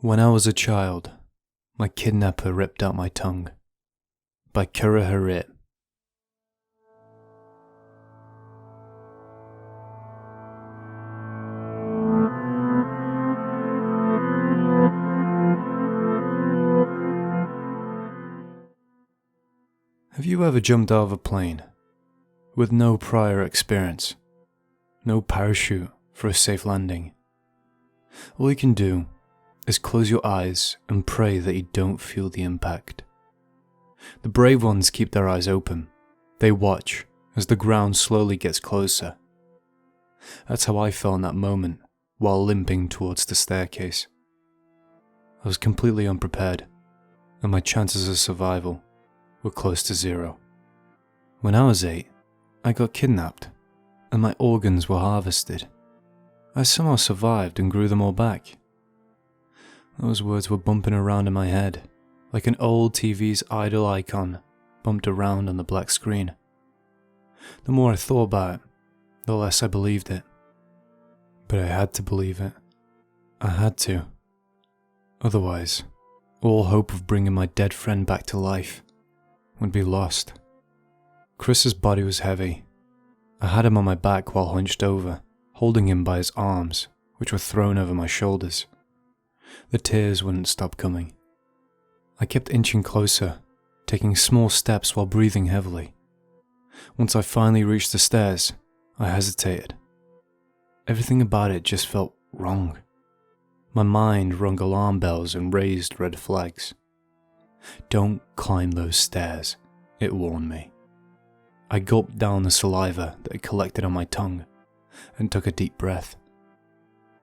When I was a child, my kidnapper ripped out my tongue. By Coureherritt. Have you ever jumped out of a plane with no prior experience, no parachute for a safe landing? All you can do is close your eyes and pray that you don't feel the impact. The brave ones keep their eyes open. They watch as the ground slowly gets closer. That's how I felt in that moment while limping towards the staircase. I was completely unprepared, and my chances of survival were close to zero. When I was 8, I got kidnapped, and my organs were harvested. I somehow survived and grew them all back. Those words were bumping around in my head, like an old TV's idle icon bumped around on the black screen. The more I thought about it, the less I believed it. But I had to believe it. I had to. Otherwise, all hope of bringing my dead friend back to life would be lost. Chris's body was heavy. I had him on my back while hunched over, holding him by his arms, which were thrown over my shoulders. The tears wouldn't stop coming. I kept inching closer, taking small steps while breathing heavily. Once I finally reached the stairs, I hesitated. Everything about it just felt wrong. My mind rung alarm bells and raised red flags. "Don't climb those stairs," it warned me. I gulped down the saliva that had collected on my tongue and took a deep breath.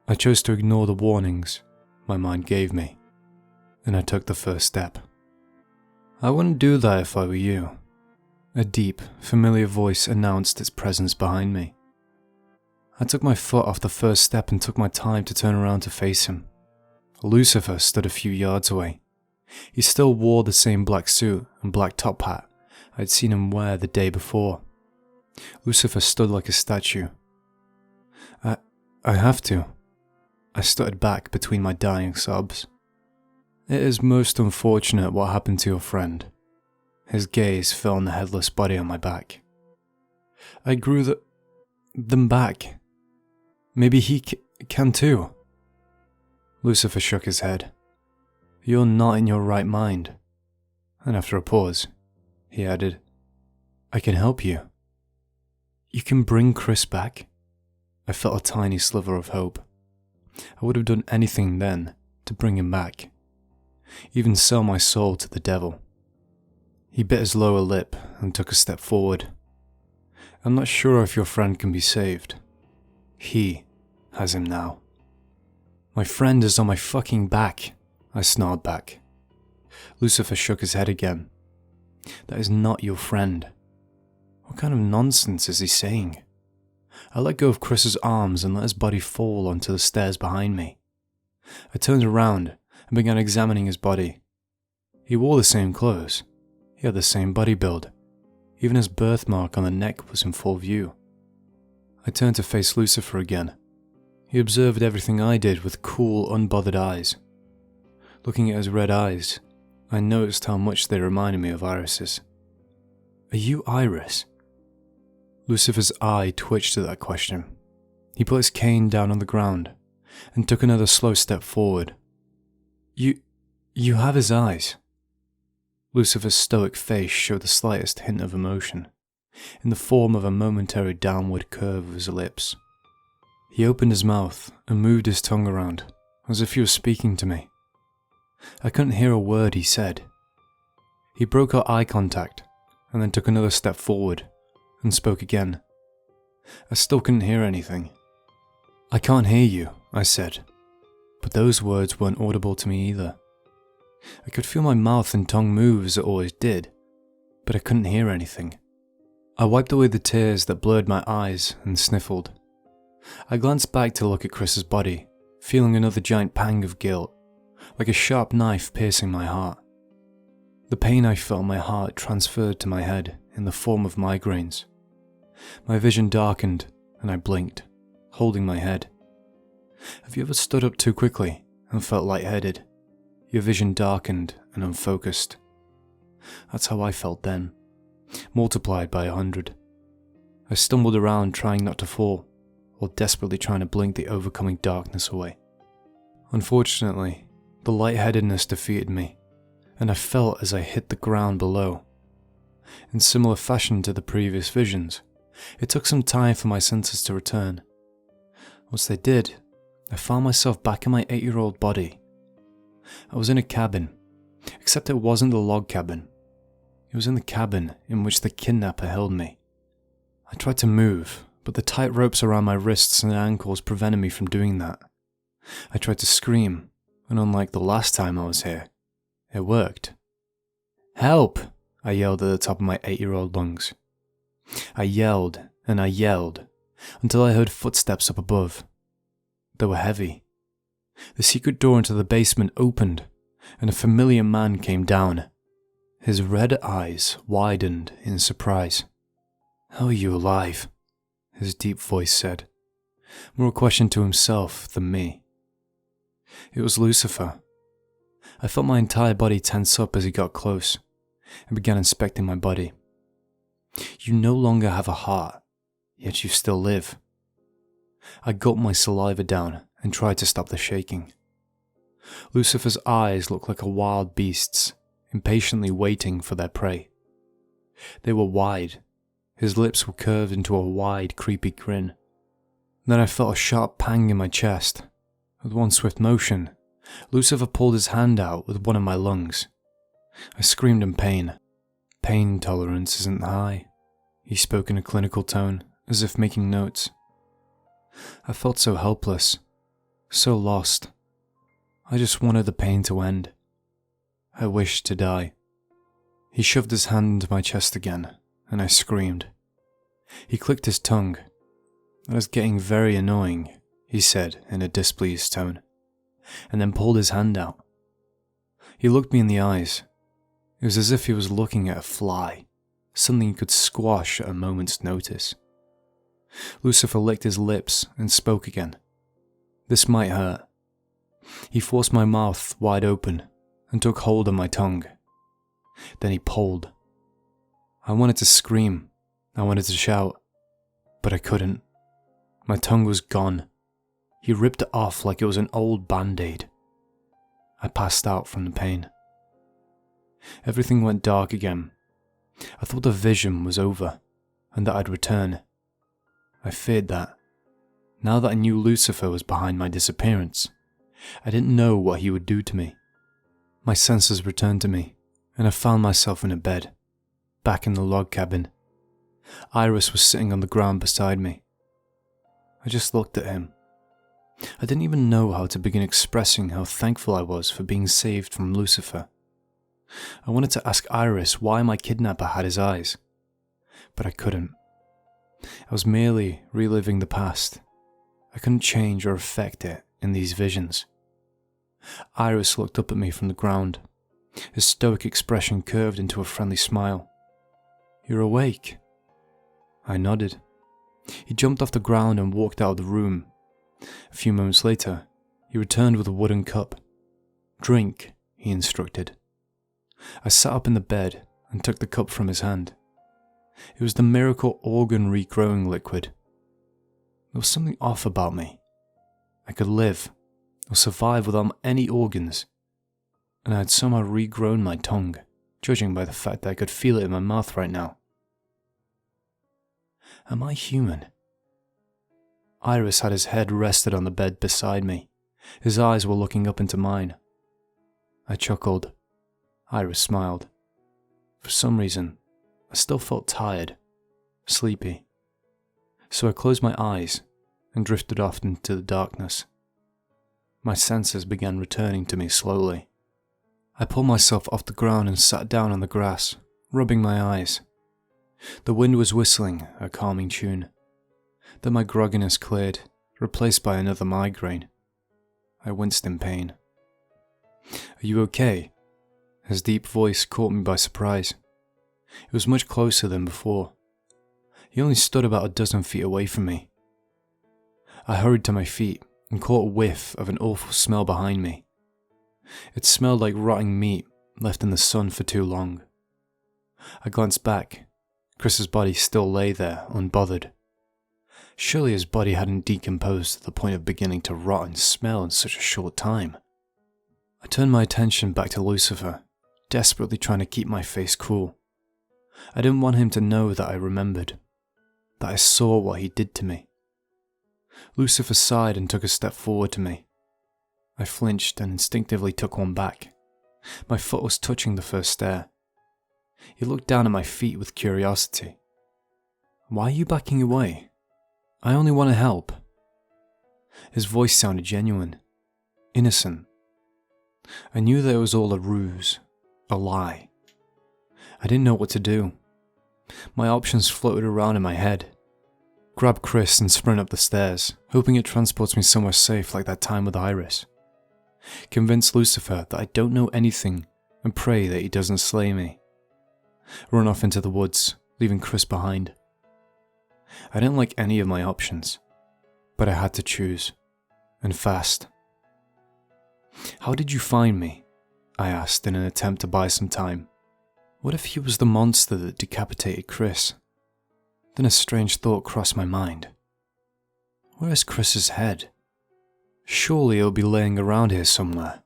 I chose to ignore the warnings my mind gave me, and I took the first step. "I wouldn't do that if I were you." A deep, familiar voice announced its presence behind me. I took my foot off the first step and took my time to turn around to face him. Lucifer stood a few yards away. He still wore the same black suit and black top hat I'd seen him wear the day before. Lucifer stood like a statue. I have to. I stuttered back between my dying sobs. "It is most unfortunate what happened to your friend." His gaze fell on the headless body on my back. "I grew them back. Maybe he can too." Lucifer shook his head. "You're not in your right mind." And after a pause, he added, "I can help you." "You can bring Chris back?" I felt a tiny sliver of hope. I would have done anything then to bring him back, even sell my soul to the devil. He bit his lower lip and took a step forward. "I'm not sure if your friend can be saved. He has him now." "My friend is on my fucking back," I snarled back. Lucifer shook his head again. "That is not your friend. What kind of nonsense is he saying?" I let go of Chris's arms and let his body fall onto the stairs behind me. I turned around and began examining his body. He wore the same clothes. He had the same body build. Even his birthmark on the neck was in full view. I turned to face Lucifer again. He observed everything I did with cool, unbothered eyes. Looking at his red eyes, I noticed how much they reminded me of Iris's. "Are you Iris?" Lucifer's eye twitched at that question. He put his cane down on the ground and took another slow step forward. You have his eyes." Lucifer's stoic face showed the slightest hint of emotion, in the form of a momentary downward curve of his lips. He opened his mouth and moved his tongue around, as if he was speaking to me. I couldn't hear a word he said. He broke our eye contact and then took another step forward and spoke again. I still couldn't hear anything. "I can't hear you," I said, but those words weren't audible to me either. I could feel my mouth and tongue move as it always did, but I couldn't hear anything. I wiped away the tears that blurred my eyes and sniffled. I glanced back to look at Chris's body, feeling another giant pang of guilt, like a sharp knife piercing my heart. The pain I felt in my heart transferred to my head in the form of migraines. My vision darkened and I blinked, holding my head. Have you ever stood up too quickly and felt lightheaded. Your vision darkened and unfocused. That's how I felt then, multiplied by 100. I stumbled around trying not to fall, or desperately trying to blink the overcoming darkness away. Unfortunately, the lightheadedness defeated me, and I felt as I hit the ground below. In similar fashion to the previous visions, it took some time for my senses to return. Once they did, I found myself back in my 8-year-old body. I was in a cabin, except it wasn't the log cabin. It was in the cabin in which the kidnapper held me. I tried to move, but the tight ropes around my wrists and ankles prevented me from doing that. I tried to scream, and unlike the last time I was here, it worked. "Help!" I yelled at the top of my 8-year-old lungs. I yelled, and I yelled, until I heard footsteps up above. They were heavy. The secret door into the basement opened, and a familiar man came down. His red eyes widened in surprise. "How are you alive?" his deep voice said, more a question to himself than me. It was Lucifer. I felt my entire body tense up as he got close, and began inspecting my body. "You no longer have a heart, yet you still live." I gulped my saliva down and tried to stop the shaking. Lucifer's eyes looked like a wild beast's, impatiently waiting for their prey. They were wide. His lips were curved into a wide, creepy grin. Then I felt a sharp pang in my chest. With one swift motion, Lucifer pulled his hand out with one of my lungs. I screamed in pain. "Pain tolerance isn't high," he spoke in a clinical tone, as if making notes. I felt so helpless, so lost. I just wanted the pain to end. I wished to die. He shoved his hand into my chest again, and I screamed. He clicked his tongue. "That is getting very annoying," he said in a displeased tone, and then pulled his hand out. He looked me in the eyes. It was as if he was looking at a fly, something he could squash at a moment's notice. Lucifer licked his lips and spoke again. This might hurt. He forced my mouth wide open and took hold of my tongue. Then he pulled. I wanted to scream. I wanted to shout, but I couldn't. My tongue was gone. He ripped it off like it was an old band-aid. I passed out from the pain. Everything went dark again. I thought the vision was over, and that I'd return. I feared that. Now that I knew Lucifer was behind my disappearance, I didn't know what he would do to me. My senses returned to me, and I found myself in a bed, back in the log cabin. Iris was sitting on the ground beside me. I just looked at him. I didn't even know how to begin expressing how thankful I was for being saved from Lucifer. I wanted to ask Iris why my kidnapper had his eyes, but I couldn't. I was merely reliving the past. I couldn't change or affect it in these visions. Iris looked up at me from the ground. His stoic expression curved into a friendly smile. "You're awake?" I nodded. He jumped off the ground and walked out of the room. A few moments later, he returned with a wooden cup. "Drink," he instructed. I sat up in the bed and took the cup from his hand. It was the miracle organ regrowing liquid. There was something off about me. I could live or survive without any organs, and I had somehow regrown my tongue, judging by the fact that I could feel it in my mouth right now. Am I human? Iris had his head rested on the bed beside me. His eyes were looking up into mine. I chuckled. Iris smiled. For some reason, I still felt tired, sleepy. So I closed my eyes and drifted off into the darkness. My senses began returning to me slowly. I pulled myself off the ground and sat down on the grass, rubbing my eyes. The wind was whistling a calming tune. Then my grogginess cleared, replaced by another migraine. I winced in pain. "Are you okay?" His deep voice caught me by surprise. It was much closer than before. He only stood about a dozen feet away from me. I hurried to my feet and caught a whiff of an awful smell behind me. It smelled like rotting meat left in the sun for too long. I glanced back. Chris's body still lay there, unbothered. Surely his body hadn't decomposed to the point of beginning to rot and smell in such a short time. I turned my attention back to Lucifer, desperately trying to keep my face cool. I didn't want him to know that I remembered, that I saw what he did to me. Lucifer sighed and took a step forward to me. I flinched and instinctively took one back. My foot was touching the first stair. He looked down at my feet with curiosity. "Why are you backing away? I only want to help." His voice sounded genuine, innocent. I knew that it was all a ruse, a lie. I didn't know what to do. My options floated around in my head. Grab Chris and sprint up the stairs, hoping it transports me somewhere safe like that time with Iris. Convince Lucifer that I don't know anything and pray that he doesn't slay me. Run off into the woods, leaving Chris behind. I didn't like any of my options, but I had to choose, and fast. "How did you find me?" I asked in an attempt to buy some time. What if he was the monster that decapitated Chris? Then a strange thought crossed my mind. Where is Chris's head? Surely it'll be laying around here somewhere.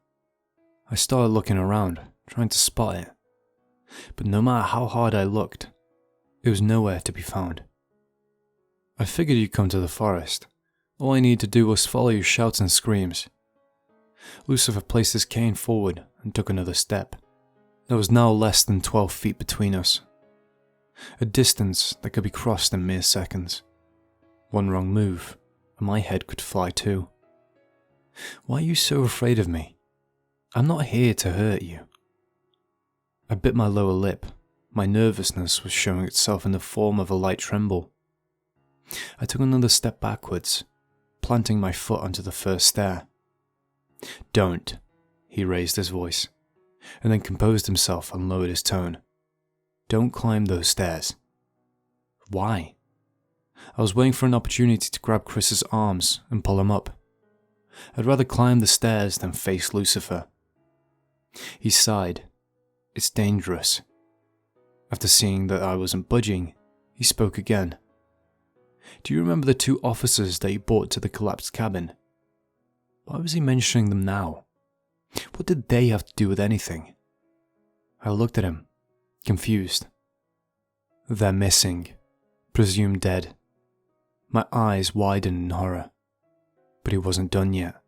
I started looking around, trying to spot it. But no matter how hard I looked, it was nowhere to be found. I figured you'd come to the forest. All I needed to do was follow your shouts and screams. Lucifer placed his cane forward and took another step. There was now less than 12 feet between us. A distance that could be crossed in mere seconds. One wrong move, and my head could fly too. Why are you so afraid of me? I'm not here to hurt you. I bit my lower lip. My nervousness was showing itself in the form of a light tremble. I took another step backwards, planting my foot onto the first stair. "Don't," he raised his voice, and then composed himself and lowered his tone. "Don't climb those stairs." Why? I was waiting for an opportunity to grab Chris's arms and pull him up. I'd rather climb the stairs than face Lucifer. He sighed. "It's dangerous." After seeing that I wasn't budging, he spoke again. "Do you remember the 2 officers that you brought to the collapsed cabin? Why was he mentioning them now? What did they have to do with anything?" I looked at him, confused. "They're missing, presumed dead." My eyes widened in horror. But he wasn't done yet.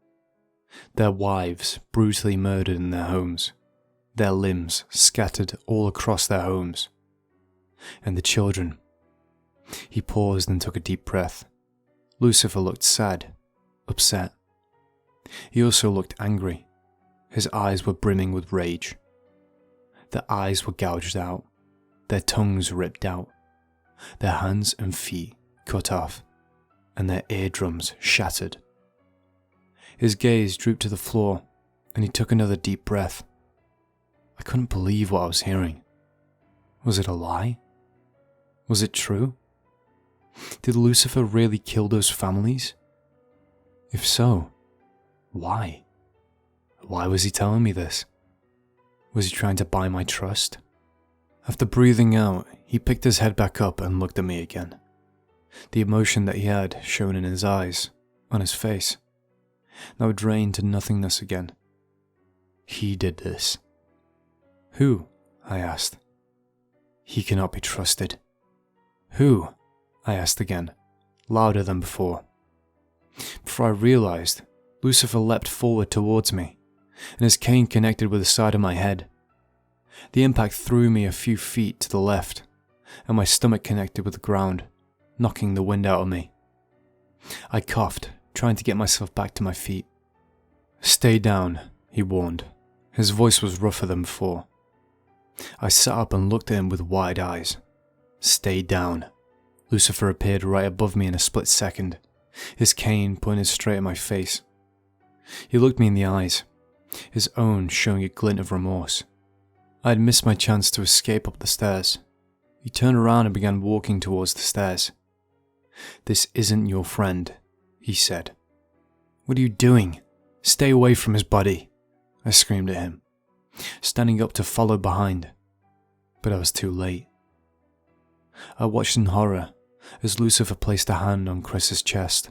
Their wives brutally murdered in their homes. Their limbs scattered all across their homes. And the children. He paused and took a deep breath. Lucifer looked sad, upset. He also looked angry. His eyes were brimming with rage. Their eyes were gouged out, their tongues ripped out, their hands and feet cut off, and their eardrums shattered. His gaze drooped to the floor, and he took another deep breath. I couldn't believe what I was hearing. Was it a lie? Was it true? Did Lucifer really kill those families? If so, why? Why was he telling me this? Was he trying to buy my trust? After breathing out, he picked his head back up and looked at me again. The emotion that he had shown in his eyes, on his face, now drained to nothingness again. He did this. Who? I asked. He cannot be trusted. Who? I asked again, louder than before. Before I realized, Lucifer leapt forward towards me, and his cane connected with the side of my head. The impact threw me a few feet to the left, and my stomach connected with the ground, knocking the wind out of me. I coughed, trying to get myself back to my feet. "Stay down," he warned. His voice was rougher than before. I sat up and looked at him with wide eyes. "Stay down." Lucifer appeared right above me in a split second, his cane pointed straight at my face. He looked me in the eyes, his own showing a glint of remorse. I had missed my chance to escape up the stairs. He turned around and began walking towards the stairs. "This isn't your friend," he said. What are you doing? Stay away from his body, I screamed at him, standing up to follow behind, but I was too late. I watched in horror as Lucifer placed a hand on Chris's chest,